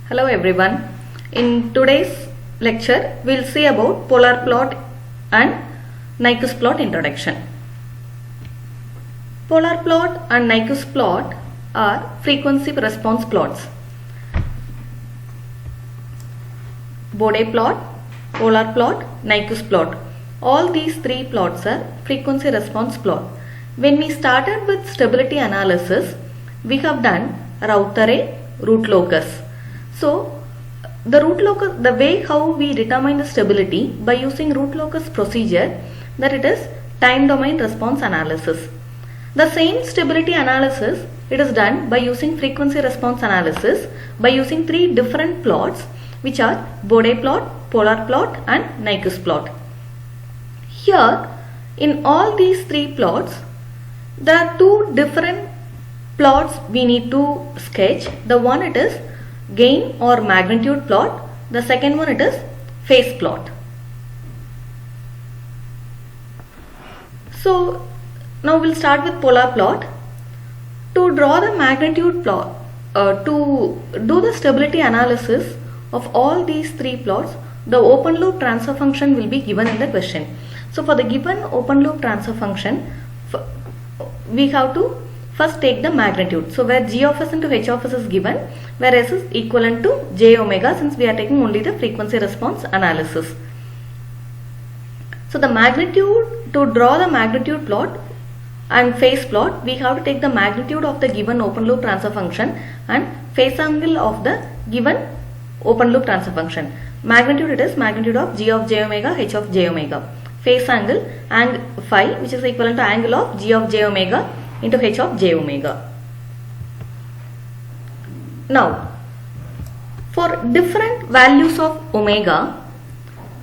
Hello everyone. In today's lecture, we'll see about polar plot and Nyquist plot introduction. Polar plot and Nyquist plot are frequency response plots. Bode plot, polar plot, Nyquist plot. All these three plots are frequency response plot. When we started with stability analysis, we have done route array, root locus. So, the way how we determine the stability by using root locus procedure, that it is time domain response analysis. The same stability analysis it is done by using frequency response analysis by using three different plots, which are Bode plot, polar plot and Nyquist plot. Here in all these three plots, there are two different plots we need to sketch. The one it is gain or magnitude plot, the second one it is phase plot. So now we'll start with polar plot. To draw the magnitude plot, to do the stability analysis of all these three plots, the open loop transfer function will be given in the question. So for the given open loop transfer function, we have to first take the magnitude. So where g of s into h of s is given, where s is equivalent to j omega, since we are taking only the frequency response analysis. So the magnitude, to draw the magnitude plot and phase plot, we have to take the magnitude of the given open loop transfer function and phase angle of the given open loop transfer function. Magnitude it is magnitude of g of j omega, h of j omega. Phase angle and phi, which is equivalent to angle of g of j omega into h of j omega. Now, for different values of omega,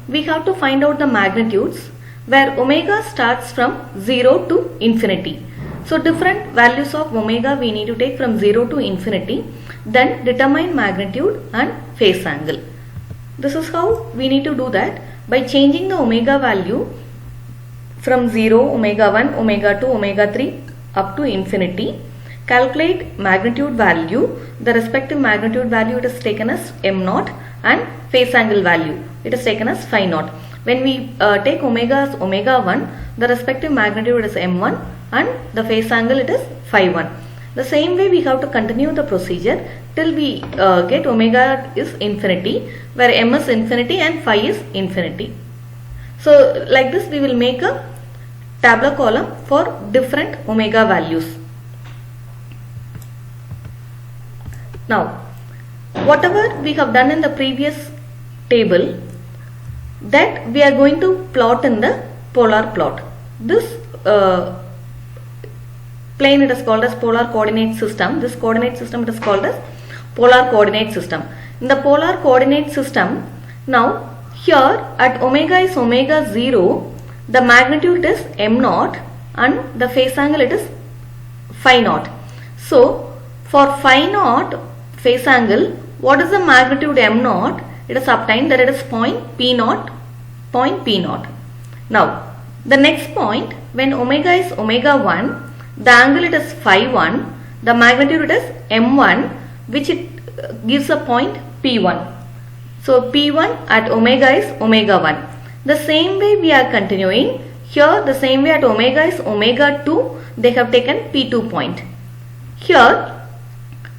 we have to find out the magnitudes where omega starts from 0 to infinity. So, different values of omega we need to take from 0 to infinity, then determine magnitude and phase angle. This is how we need to do that by changing the omega value from 0, omega 1, omega 2, omega 3 up to infinity. Calculate magnitude value. The respective magnitude value it is taken as m0 and phase angle value it is taken as phi naught. When we take omega as omega 1, the respective magnitude is m1 and the phase angle it is phi 1. The same way we have to continue the procedure till we get omega is infinity, where m is infinity and phi is infinity. So like this we will make a tabular column for different omega values. Now, whatever we have done in the previous table, that we are going to plot in the polar plot. This plane it is called as polar coordinate system. This coordinate system it is called as polar coordinate system. In the polar coordinate system, now here at omega is omega 0, the magnitude is m0 and the phase angle it is phi naught. So for phi naught phase angle, what is the magnitude m0? It is obtained that it is point P naught. Now the next point, when omega is omega 1, the angle it is phi 1, the magnitude it is m1, which it gives a point P1. So P1 at omega is omega 1. The same way we are continuing. Here the same way at omega is omega 2, they have taken P2 point. Here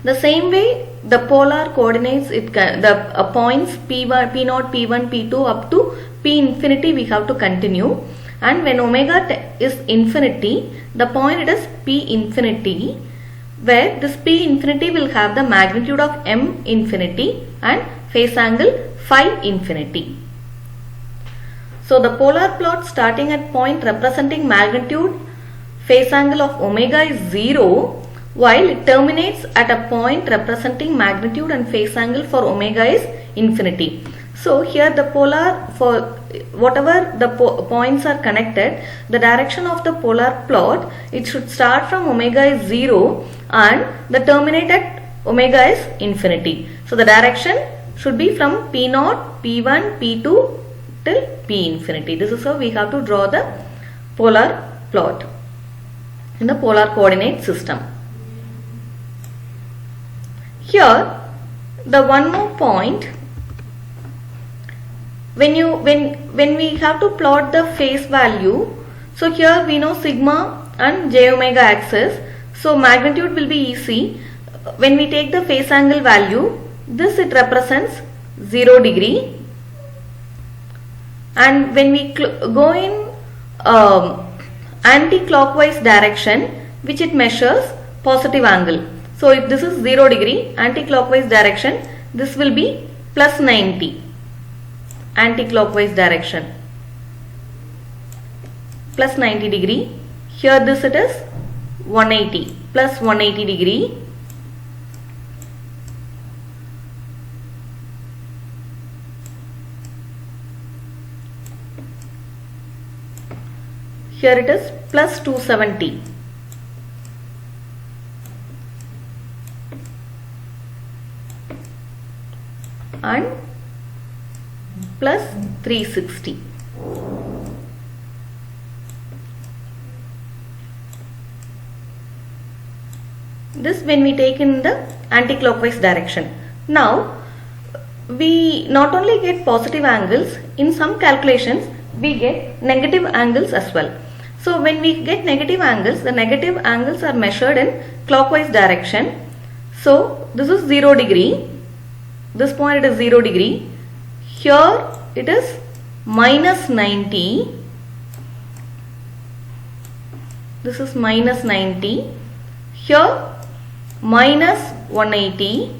the same way the polar coordinates, the points P1, P0, P1, P2 up to P infinity we have to continue. And when omega is infinity, the point it is P infinity, where this P infinity will have the magnitude of M infinity and phase angle phi infinity. So the polar plot starting at point representing magnitude phase angle of omega is 0, while it terminates at a point representing magnitude and phase angle for omega is infinity. So here the polar, for whatever the points are connected, the direction of the polar plot, it should start from omega is 0 and the terminate at omega is infinity. So the direction should be from P0, P1, P2 till P infinity. This is how we have to draw the polar plot in the polar coordinate system. Here the one more point, when we have to plot the phase value, so here we know sigma and j omega axis, so magnitude will be EC. When we take the phase angle value, this it represents 0 degree, and when we go in anti-clockwise direction, which it measures positive angle. So if this is 0 degree anti-clockwise direction, this will be plus 90. Anti-clockwise direction plus 90 degree. Here this it is 180 plus 180 degree. Here it is plus 270. And plus 360. This when we take in the anti-clockwise direction. Now we not only get positive angles, in some calculations we get negative angles as well. So when we get negative angles, the negative angles are measured in clockwise direction. So this is 0 degree. This point it is 0 degree. Here it is minus 90. This is minus 90. Here minus 180.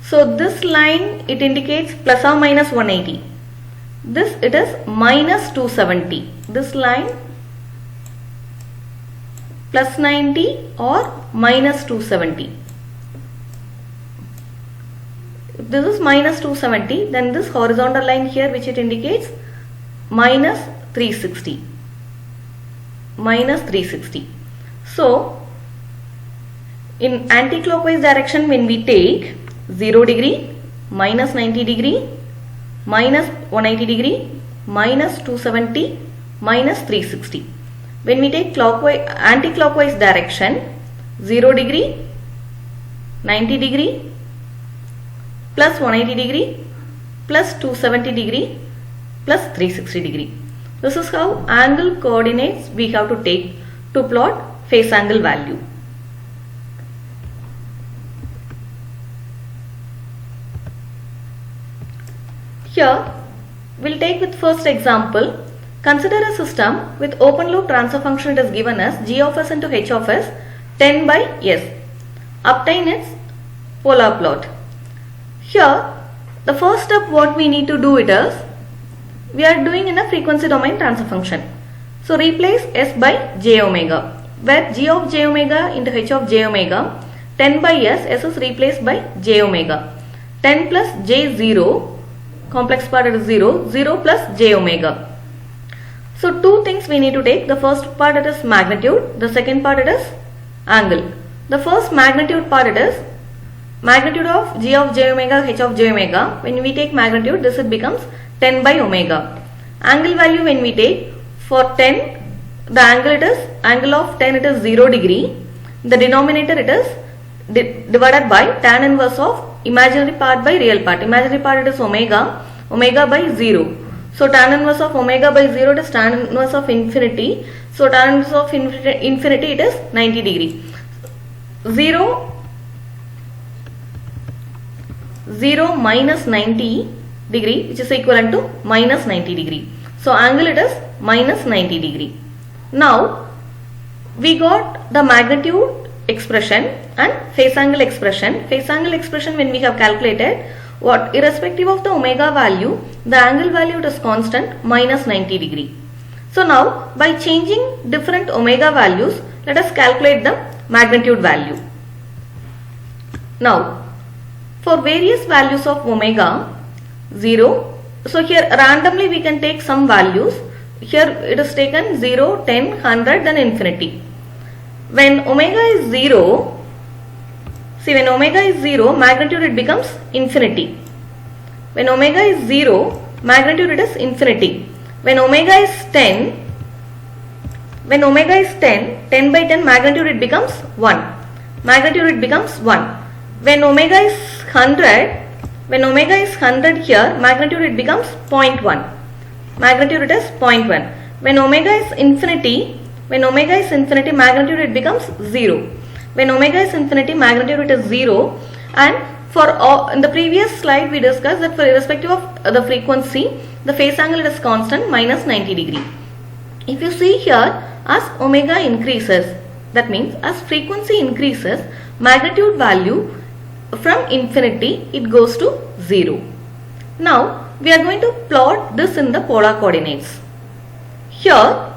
So this line it indicates plus or minus 180. This it is minus 270. This line plus 90 or minus 270. If this is minus 270, then this horizontal line here which it indicates minus 360. Minus 360. So in anti-clockwise direction when we take 0 degree, minus 90 degree, minus 180 degree, minus 270, minus 360. When we take clockwise, anti-clockwise direction, 0 degree, 90 degree, plus 180 degree, plus 270 degree, plus 360 degree. This is how angle coordinates we have to take to plot phase angle value. Here we'll take with first example. Consider a system with open loop transfer function. It is given as g of s into h of s 10 by s. Obtain its polar plot. Here the first step what we need to do it is, we are doing in a frequency domain transfer function. So replace s by j omega, where g of j omega into h of j omega, 10 by s is replaced by j omega. 10 plus j 0, complex part it is 0, 0 plus j omega. So two things we need to take. The first part it is magnitude, the second part it is angle. The first magnitude part it is magnitude of g of j omega, h of j omega. When we take magnitude, this it becomes 10 by omega. Angle value when we take, for 10 the angle it is, angle of 10 it is 0 degree. The denominator it is divided by tan inverse of imaginary part by real part. Imaginary part it is omega, omega by 0. So tan inverse of omega by 0 it is tan inverse of infinity. So tan inverse of infinity it is 90 degree. 0 minus 90 degree, which is equivalent to minus 90 degree. So angle it is minus 90 degree. Now we got the magnitude expression and phase angle expression. Phase angle expression when we have calculated, what, irrespective of the omega value, the angle value is constant, minus 90 degree. So now by changing different omega values, let us calculate the magnitude value. Now for various values of omega, 0, so here randomly we can take some values. Here it is taken 0, 10, 100, then infinity. When omega is 0, see, when omega is 0, magnitude it becomes infinity. When omega is 0, magnitude it is infinity. When omega is 10, when omega is 10, 10 by 10 magnitude it becomes 1. Magnitude it becomes 1. When omega is 100, when omega is 100 here, magnitude it becomes 0.1. Magnitude it is 0.1. When omega is infinity, magnitude it becomes 0. When omega is infinity, magnitude it is 0. And for all, in the previous slide we discussed that for irrespective of the frequency, the phase angle it is constant minus 90 degree. If you see here, as omega increases, that means as frequency increases, magnitude value from infinity it goes to 0. Now we are going to plot this in the polar coordinates. Here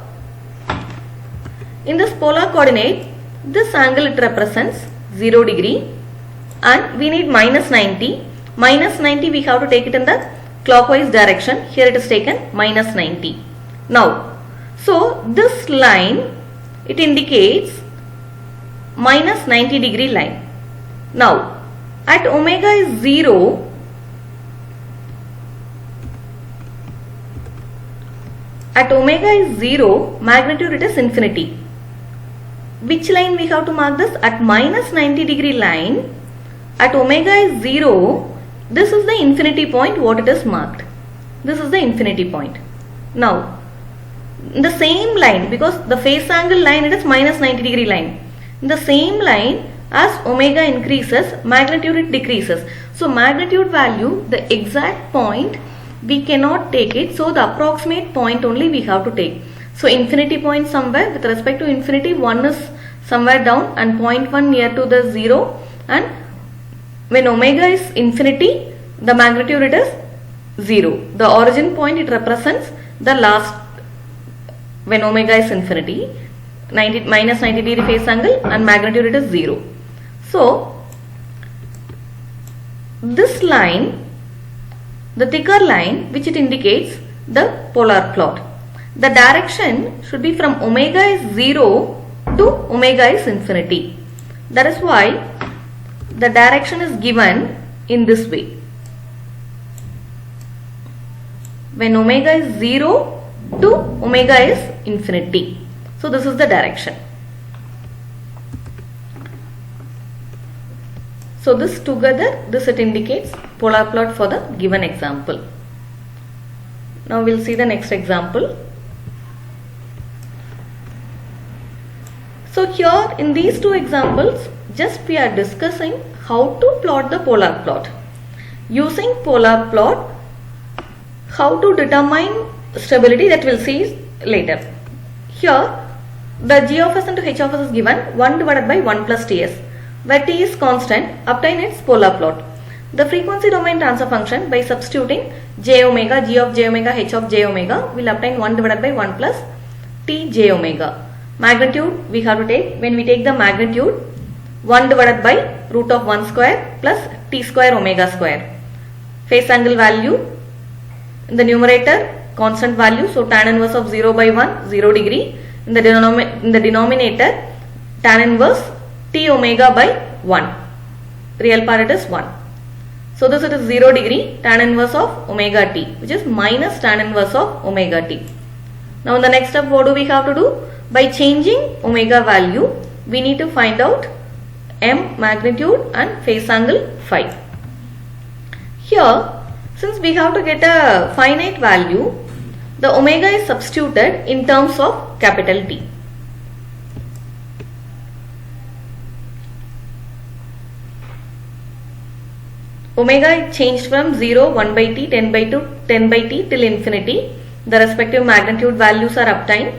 in this polar coordinate, this angle it represents 0 degree and we need minus 90. Minus 90 we have to take it in the clockwise direction. Here it is taken minus 90. Now, so this line it indicates minus 90 degree line. Now, at omega is 0, magnitude it is infinity. Which line we have to mark this? At minus 90 degree line, at omega is 0, this is the infinity point what it is marked. This is the infinity point. Now, in the same line, because the phase angle line it is minus 90 degree line. In the same line, as omega increases, magnitude it decreases. So magnitude value, the exact point we cannot take it. So the approximate point only we have to take. So infinity point somewhere, with respect to infinity, 1 is somewhere down and 0.1 near to the 0. And when omega is infinity, the magnitude it is 0. The origin point it represents the last, when omega is infinity, minus 90 degree phase angle and magnitude it is 0. So this line, the thicker line which it indicates the polar plot. The direction should be from omega is 0 to omega is infinity. That is why the direction is given in this way. When omega is 0 to omega is infinity. So this is the direction. So this together, this it indicates polar plot for the given example. Now we will see the next example. So here in these two examples, just we are discussing how to plot the polar plot. Using polar plot, how to determine stability, that we will see later. Here the g of s into h of s is given 1 divided by 1 plus ts, where t is constant. Obtain its polar plot. The frequency domain transfer function, by substituting j omega, g of j omega, h of j omega, will obtain 1 divided by 1 plus t j omega. Magnitude we have to take. When we take the magnitude, 1 divided by root of 1 square plus t square omega square. Phase angle value in the numerator, constant value, so tan inverse of 0 by 1, 0 degree. In the denominator, tan inverse t omega by 1. Real part it is 1. So this it is 0 degree, tan inverse of omega t, which is minus tan inverse of omega t. Now in the next step, what do we have to do? By changing omega value, we need to find out m magnitude and phase angle phi. Here, since we have to get a finite value, the omega is substituted in terms of capital T. Omega changed from 0, 1 by t, 10 by 2, 10 by t till infinity. The respective magnitude values are obtained.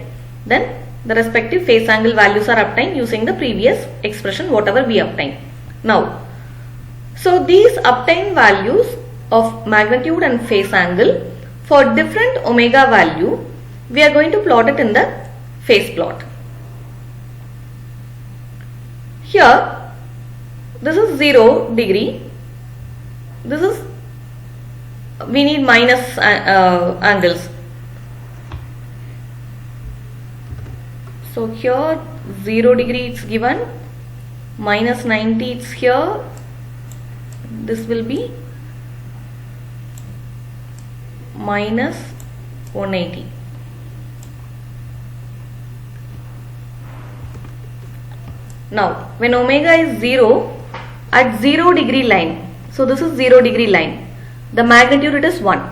Then the respective phase angle values are obtained using the previous expression whatever we obtained. Now, so these obtained values of magnitude and phase angle for different omega value, we are going to plot it in the phase plot. Here, this is 0 degree. This is, we need minus angles. So here 0 degree it's given, minus 90 it's here, this will be minus 180. Now, when omega is 0 at 0 degree line, so this is 0 degree line, the magnitude it is 1.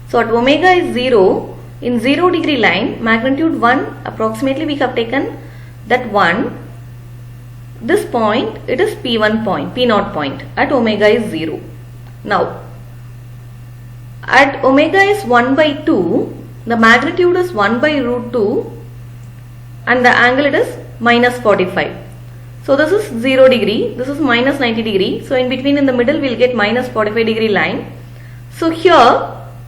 So, at omega is 0, in 0 degree line, magnitude 1, approximately we have taken that 1. This point, it is P1 point, P0 point at omega is 0. Now, at omega is 1 by 2, the magnitude is 1 by root 2 and the angle it is minus 45. So this is 0 degree, this is minus 90 degree. So in between in the middle we will get minus 45 degree line. So here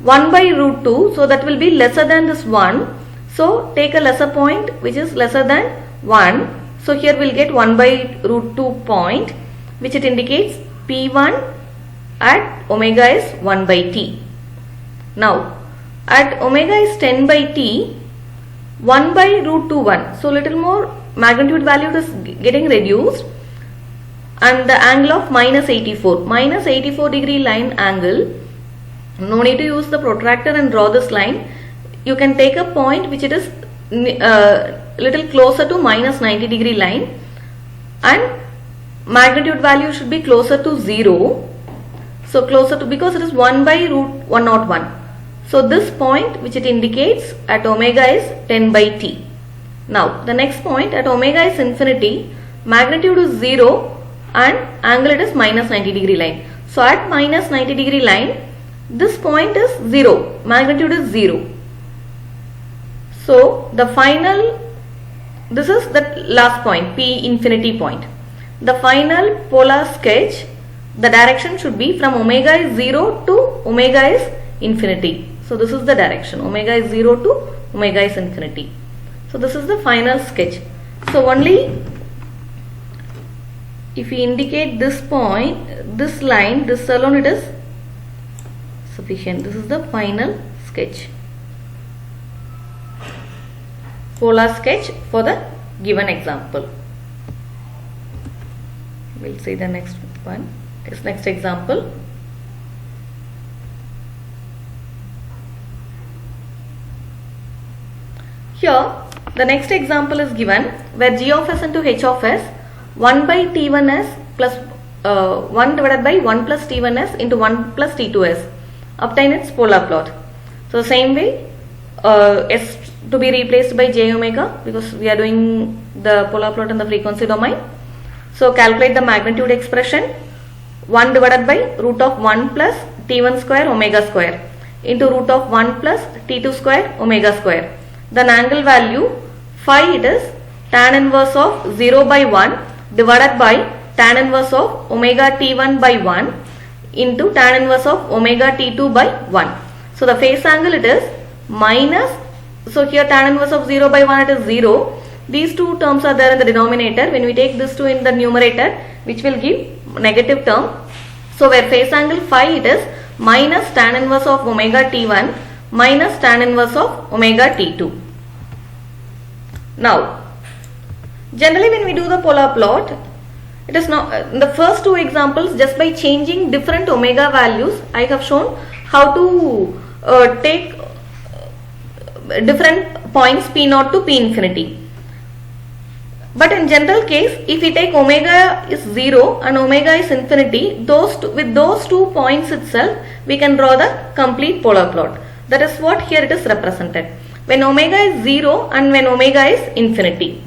1 by root 2, so that will be lesser than this 1. So take a lesser point which is lesser than 1. So here we will get 1 by root 2 point, which it indicates P1 at omega is 1 by t. Now at omega is 10 by t, 1 by root 2 1. So little more magnitude value is getting reduced and the angle of minus 84. Minus 84 degree line angle. No need to use the protractor and draw this line. You can take a point which it is little closer to minus 90 degree line and magnitude value should be closer to 0. So closer to, because it is 1 by root 101. So this point which it indicates at omega is 10 by t. Now the next point at omega is infinity, magnitude is 0 and angle it is minus 90 degree line. So at minus 90 degree line, this point is 0, magnitude is 0. So the final, this is the last point, P infinity point. The final polar sketch, the direction should be from omega is 0 to omega is infinity. So this is the direction, omega is 0 to omega is infinity. So this is the final sketch. So only if we indicate this point, this line, this alone it is sufficient. This is the final sketch, polar sketch for the given example. We'll see the next one. This next example. Here the next example is given where g of s into h of s 1 by t1s plus 1 divided by 1 plus t1s into 1 plus t2s. Obtain its polar plot. So same way s to be replaced by j omega because we are doing the polar plot in the frequency domain. So calculate the magnitude expression 1 divided by root of 1 plus t1 square omega square into root of 1 plus t2 square omega square. Then angle value phi it is tan inverse of 0 by 1 divided by tan inverse of omega t1 by 1 into tan inverse of omega t2 by 1. So the phase angle it is minus, so here tan inverse of 0 by 1 it is 0. These two terms are there in the denominator. When we take this two in the numerator, which will give negative term. So where phase angle phi it is minus tan inverse of omega t1 minus tan inverse of omega t2. Now generally when we do the polar plot, it is not in the first two examples, just by changing different omega values I have shown how to take different points p0 to p infinity. But in general case, if we take omega is 0 and omega is infinity, with those 2 points itself we can draw the complete polar plot. That is what here it is represented. When omega is 0 and when omega is infinity.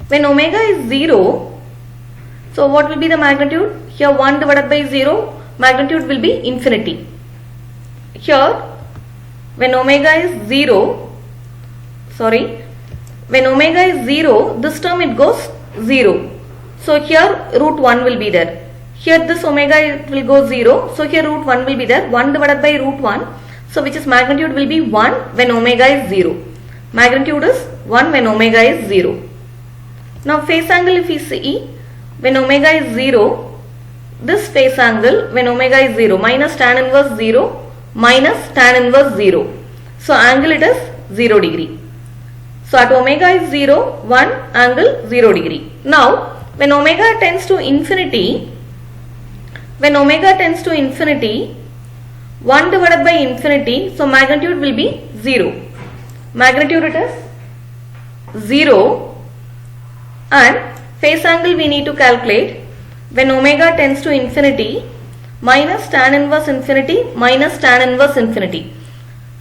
When omega is 0, so what will be the magnitude? Here 1 divided by 0, magnitude will be infinity. Here when omega is 0, when omega is 0, this term it goes 0. So here root 1 will be there. Here this omega it will go 0. So here root 1 will be there. 1 divided by root 1. So which is magnitude will be 1 when omega is 0. Magnitude is 1 when omega is 0. Now phase angle if we see, when omega is 0, this phase angle when omega is 0, minus tan inverse 0 minus tan inverse 0. So angle it is 0 degree. So at omega is 0, 1 angle 0 degree. Now when omega tends to infinity, 1 divided by infinity, so magnitude will be 0. Magnitude it is 0 and phase angle we need to calculate when omega tends to infinity minus tan inverse infinity minus tan inverse infinity.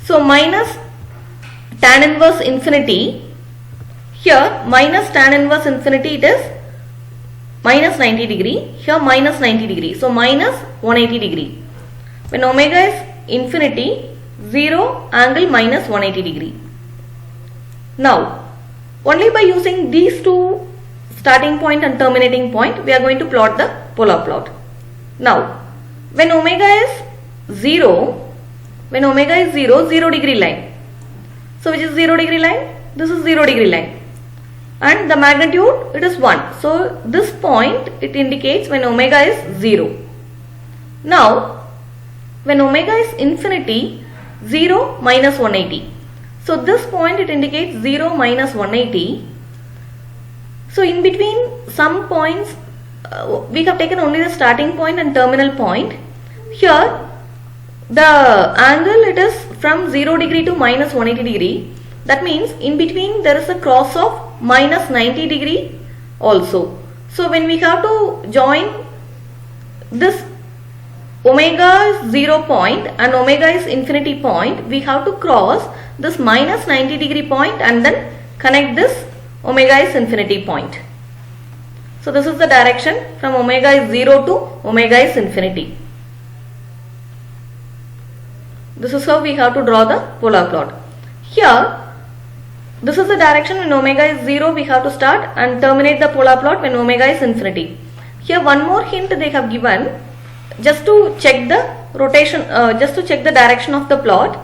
So minus tan inverse infinity, here minus tan inverse infinity it is minus 90 degree, here minus 90 degree, so minus 180 degree. When omega is infinity, 0 angle minus 180 degree. Now only by using these two starting point and terminating point we are going to plot the polar plot. Now when omega is 0, 0 degree line. So which is 0 degree line? This is 0 degree line. And the magnitude it is 1. So this point it indicates when omega is 0. Now when omega is infinity, 0 minus 180. So this point it indicates 0 minus 180. So in between some points we have taken only the starting point and terminal point. Here the angle it is from 0 degree to minus 180 degree. That means in between there is a cross of minus 90 degree also. So when we have to join this omega is 0 point and omega is infinity point, we have to cross this minus 90 degree point and then connect this omega is infinity point. So this is the direction from omega is 0 to omega is infinity. This is how we have to draw the polar plot. Here this is the direction when omega is 0 we have to start and terminate the polar plot when omega is infinity. Here one more hint they have given just to check the rotation, just to check the direction of the plot.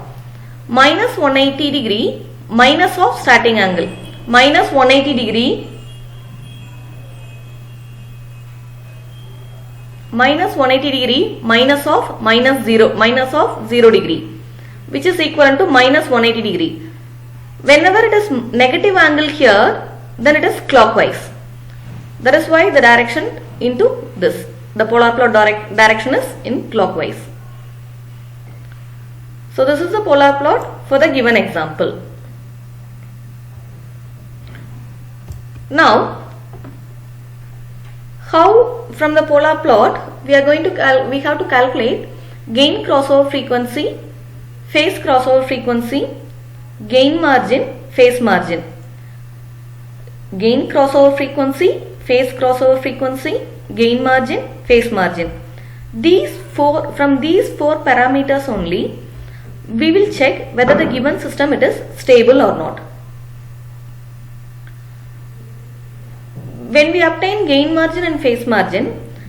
Minus 180 degree minus of starting angle. Minus 180 degree minus 180 degree minus of 0 degree, which is equivalent to minus 180 degree. Whenever it is negative angle here, then it is clockwise. That is why the direction into this, the polar plot direction is in clockwise. So this is the polar plot for the given example. Now how from the polar plot we are going to we have to calculate gain crossover frequency, phase crossover frequency, gain margin, phase margin. Gain crossover frequency, phase crossover frequency, gain margin, phase margin. From these four parameters only we will check whether the given system it is stable or not. When we obtain gain margin and phase margin,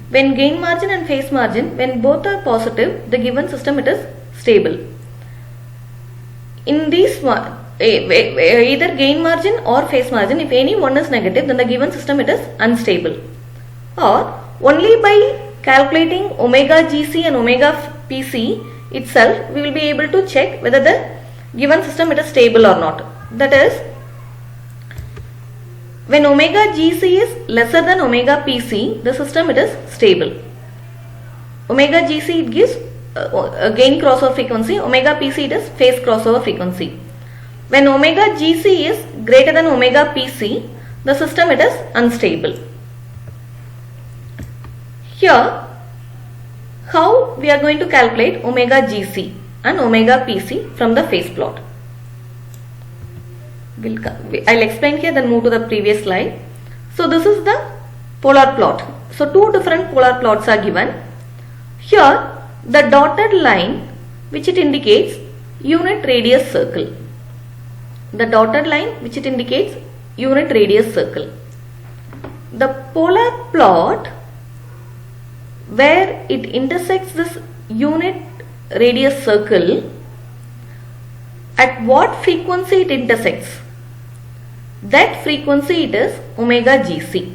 when gain margin and phase margin, when both are positive, the given system it is stable. In these one, either gain margin or phase margin, if any one is negative, then the given system it is unstable. Or only by calculating omega GC and omega PC itself, we will be able to check whether the given system it is stable or not. That is, when omega GC is lesser than omega PC, the system it is stable. Omega GC it gives gain crossover frequency, omega PC it is phase crossover frequency. When omega GC is greater than omega PC, the system it is unstable. Here, how we are going to calculate omega GC and omega PC from the phase plot? I'll explain here, then move to the previous slide. So this is the polar plot. So two different polar plots are given. Here the dotted line which it indicates unit radius circle. The dotted line which it indicates unit radius circle. The polar plot where it intersects this unit radius circle, at what frequency it intersects? That frequency it is omega GC.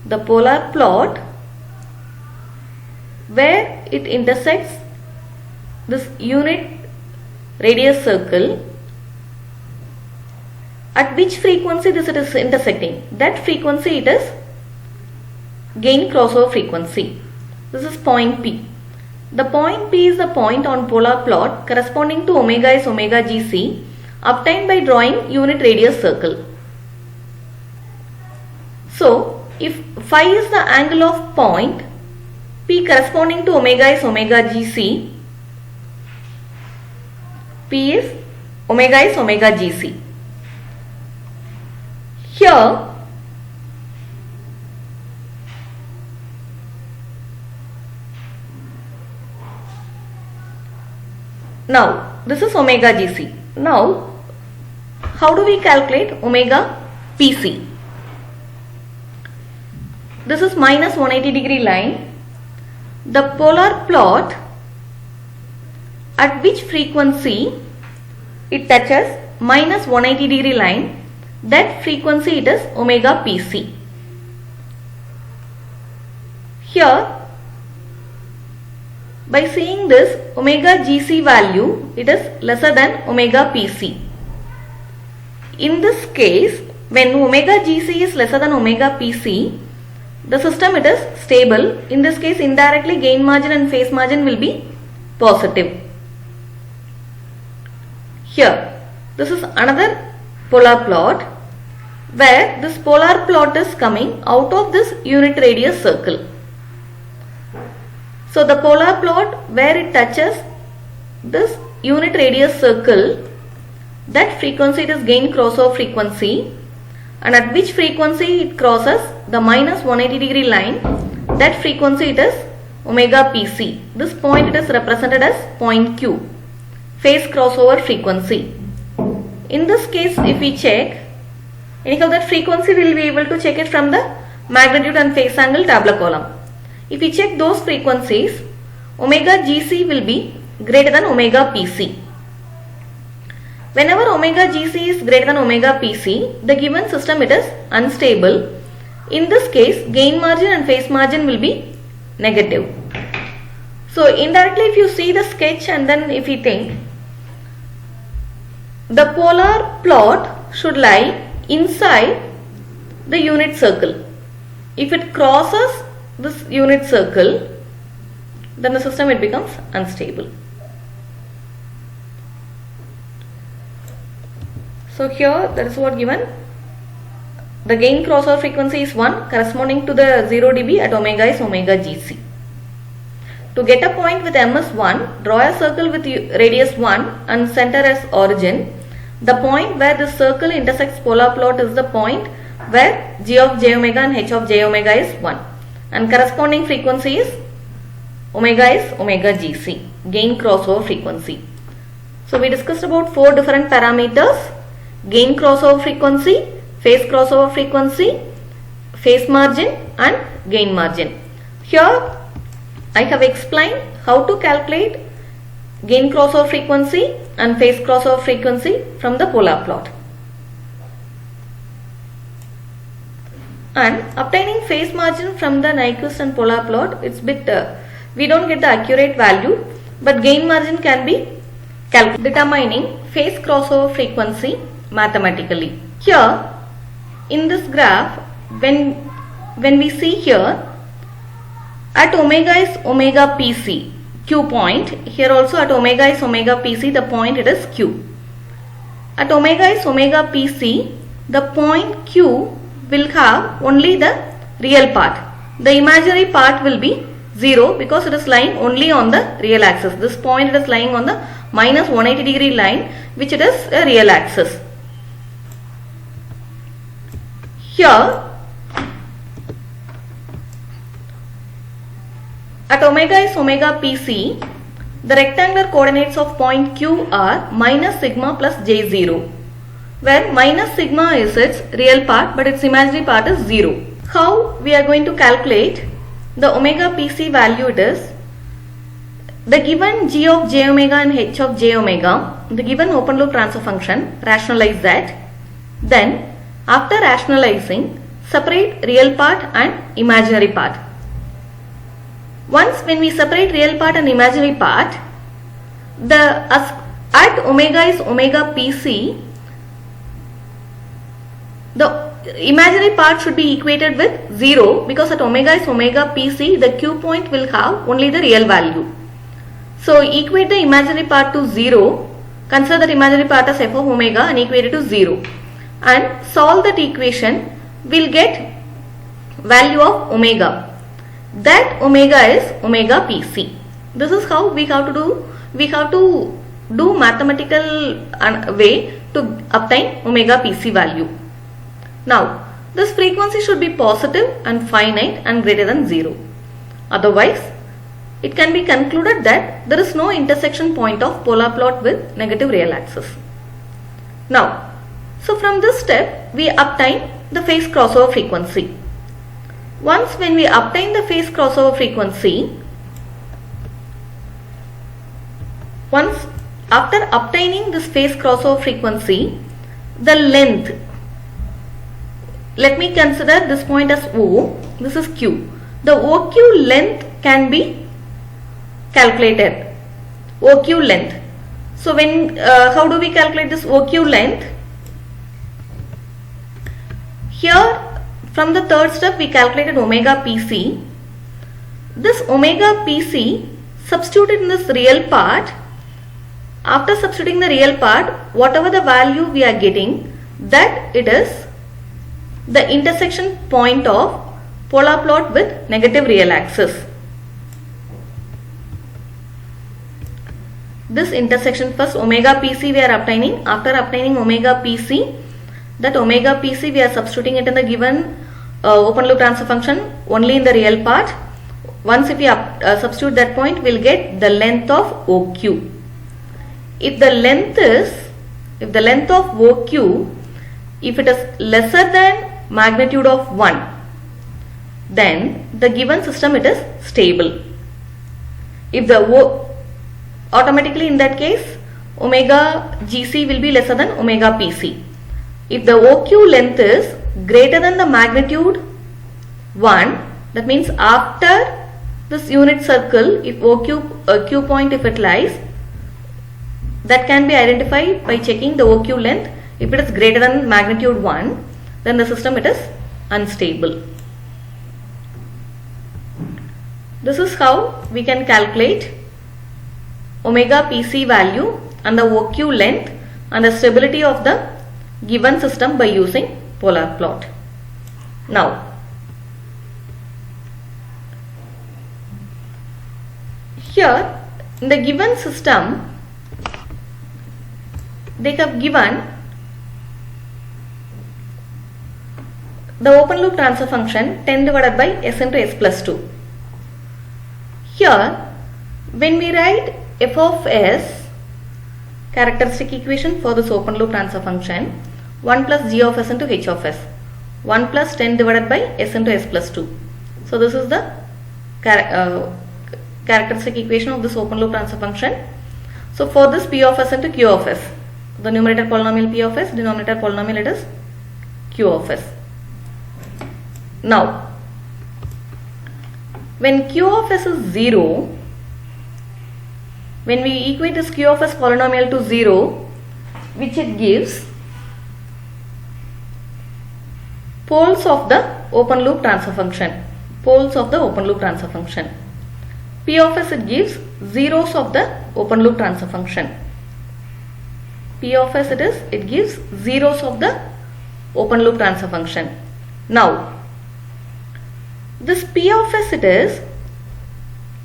The polar plot where it intersects this unit radius circle, at which frequency this it is intersecting? That frequency it is gain crossover frequency. This is point P. The point P is the point on polar plot corresponding to omega is omega GC, obtained by drawing unit radius circle. So if phi is the angle of point, P corresponding to omega is omega GC. P is omega GC. Here now this is omega GC. Now how do we calculate omega PC? This is minus 180 degree line. The polar plot at which frequency it touches minus 180 degree line, that frequency it is omega PC. Here by seeing this omega GC value, it is lesser than omega PC. In this case, when omega GC is lesser than omega PC, the system it is stable. In this case, indirectly gain margin and phase margin will be positive. Here, this is another polar plot where this polar plot is coming out of this unit radius circle. So the polar plot where it touches this unit radius circle, that frequency it is gain crossover frequency, and at which frequency it crosses the minus 180 degree line, that frequency it is omega PC. This point it is represented as point Q, phase crossover frequency. In this case, if we check, anyhow that frequency we will be able to check it from the magnitude and phase angle tabular column. If we check those frequencies, omega GC will be greater than omega PC. Whenever omega GC is greater than omega PC, the given system it is unstable. In this case, gain margin and phase margin will be negative. So indirectly if you see the sketch and then if you think, the polar plot should lie inside the unit circle. If it crosses this unit circle, then the system it becomes unstable. So here that is what given. The gain crossover frequency is 1 corresponding to the 0 dB at omega is omega GC. To get a point with M as 1, draw a circle with radius 1 and center as origin. The point where the circle intersects polar plot is the point where G of j omega and H of j omega is 1. And corresponding frequency is omega GC, gain crossover frequency. So we discussed about 4 different parameters: gain crossover frequency, phase crossover frequency, phase margin and gain margin. Here I have explained how to calculate gain crossover frequency and phase crossover frequency from the polar plot. And obtaining phase margin from the Nyquist and polar plot, it's bit we don't get the accurate value, but gain margin can be calculated. Determining phase crossover frequency mathematically. Here in this graph, when we see here at omega is omega PC, Q point, here also at omega is omega PC, the point it is Q. At omega is omega PC, the point Q will have only the real part. The imaginary part will be 0 because it is lying only on the real axis. This point it is lying on the minus 180 degree line, which it is a real axis. Here at omega is omega PC, the rectangular coordinates of point Q are minus sigma plus J0, where minus sigma is its real part but its imaginary part is 0. How we are going to calculate the omega PC value? It is the given G of j omega and H of j omega, the given open loop transfer function, rationalize that. Then after rationalizing, separate real part and imaginary part. Once when we separate real part and imaginary part, at omega is omega PC, the imaginary part should be equated with 0 because at omega is omega PC, the Q point will have only the real value. So equate the imaginary part to 0, consider that imaginary part as f of omega and equate it to 0. And solve that equation, we'll get value of omega. That omega is omega PC. This is how we have to do mathematical way to obtain omega PC value. Now, this frequency should be positive and finite and greater than 0. Otherwise, it can be concluded that there is no intersection point of polar plot with negative real axis. Now, so from this step, we obtain the phase crossover frequency. Once when we obtain the phase crossover frequency, once after obtaining this phase crossover frequency, the length, let me consider this point as O, this is Q. The OQ length can be calculated. OQ length. So when how do we calculate this OQ length? Here from the third step we calculated omega PC. This omega PC substituted in this real part. After substituting the real part, whatever the value we are getting, that it is the intersection point of polar plot with negative real axis. This intersection, first omega PC we are obtaining. After obtaining omega PC, that omega PC we are substituting it in the given open loop transfer function only in the real part. Once if we substitute that point, we will get the length of OQ. If the length of OQ, if it is lesser than magnitude of 1, then the given system it is stable. If the automatically in that case omega GC will be lesser than omega PC. If the OQ length is greater than the magnitude 1, that means after this unit circle, if OQ Q point if it lies, that can be identified by checking the OQ length. If it is greater than magnitude 1, then the system it is unstable. This is how we can calculate omega PC value and the OQ length and the stability of the given system by using polar plot. Now, here in the given system, they have given the open loop transfer function 10 divided by s into s plus 2. Here, when we write f of s, characteristic equation for this open loop transfer function, 1 plus g of s into h of s, 1 plus 10 divided by s into s plus 2. So this is the characteristic equation of this open loop transfer function. So for this p of s into q of s, the numerator polynomial p of s, denominator polynomial it is q of s. Now, when q of s is 0, when we equate this q of s polynomial to 0, which it gives poles of the open loop transfer function, poles of the open loop transfer function. P of s it gives zeros of the open loop transfer function. P of s it gives zeros of the open loop transfer function. Now, this P of s it is,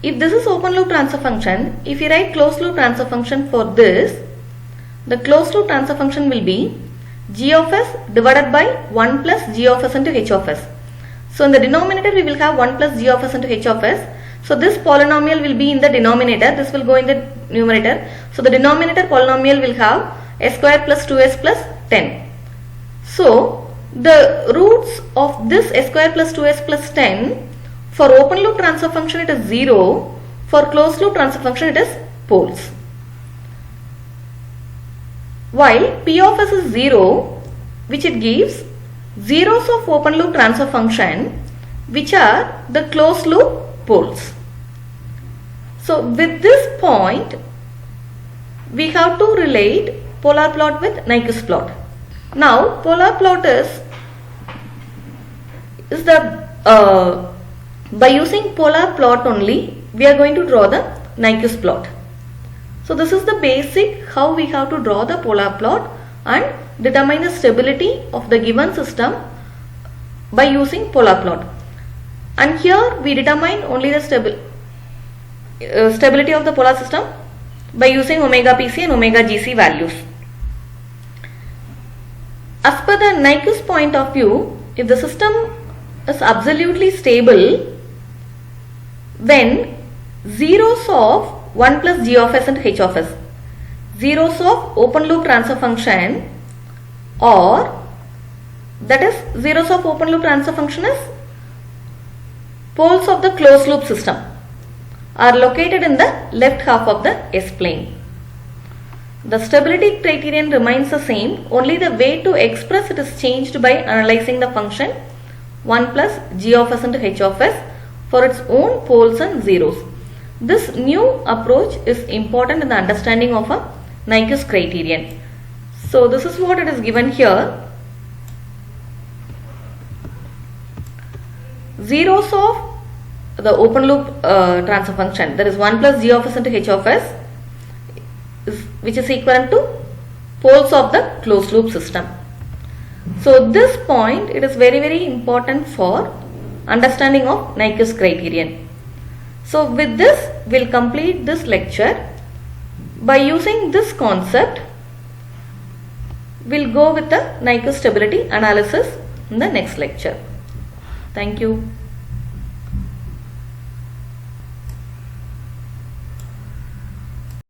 if this is open loop transfer function, if you write closed loop transfer function for this, the closed loop transfer function will be g of s divided by 1 plus g of s into h of s. So in the denominator we will have 1 plus g of s into h of s. So this polynomial will be in the denominator, this will go in the numerator. So the denominator polynomial will have s square plus 2s plus 10. So the roots of this s square plus 2s plus 10, for open loop transfer function it is 0, for closed loop transfer function it is poles. While P of s is 0, which it gives zeros of open loop transfer function, which are the closed loop poles. So with this point, we have to relate polar plot with Nyquist plot. Now, polar plot is the by using polar plot only, we are going to draw the Nyquist plot. So this is the basic how we have to draw the polar plot and determine the stability of the given system by using polar plot. and here we determine only the stability of the polar system by using omega PC and omega GC values. As per the Nyquist point of view, if the system is absolutely stable, then zeros of 1 plus g of s and h of s, zeros of open loop transfer function, or that is zeros of open loop transfer function is poles of the closed loop system, are located in the left half of the S-plane. The stability criterion remains the same, only the way to express it is changed by analyzing the function 1 plus g of s into h of s for its own poles and zeros. This new approach is important in the understanding of a Nyquist criterion. So this is what it is given here. Zeros of the open loop transfer function, that is 1 plus g of s into h of s, which is equivalent to poles of the closed loop system. So this point, it is very important for understanding of Nyquist criterion. So with this, we will complete this lecture. By using this concept, we will go with the Nyquist stability analysis in the next lecture. Thank you.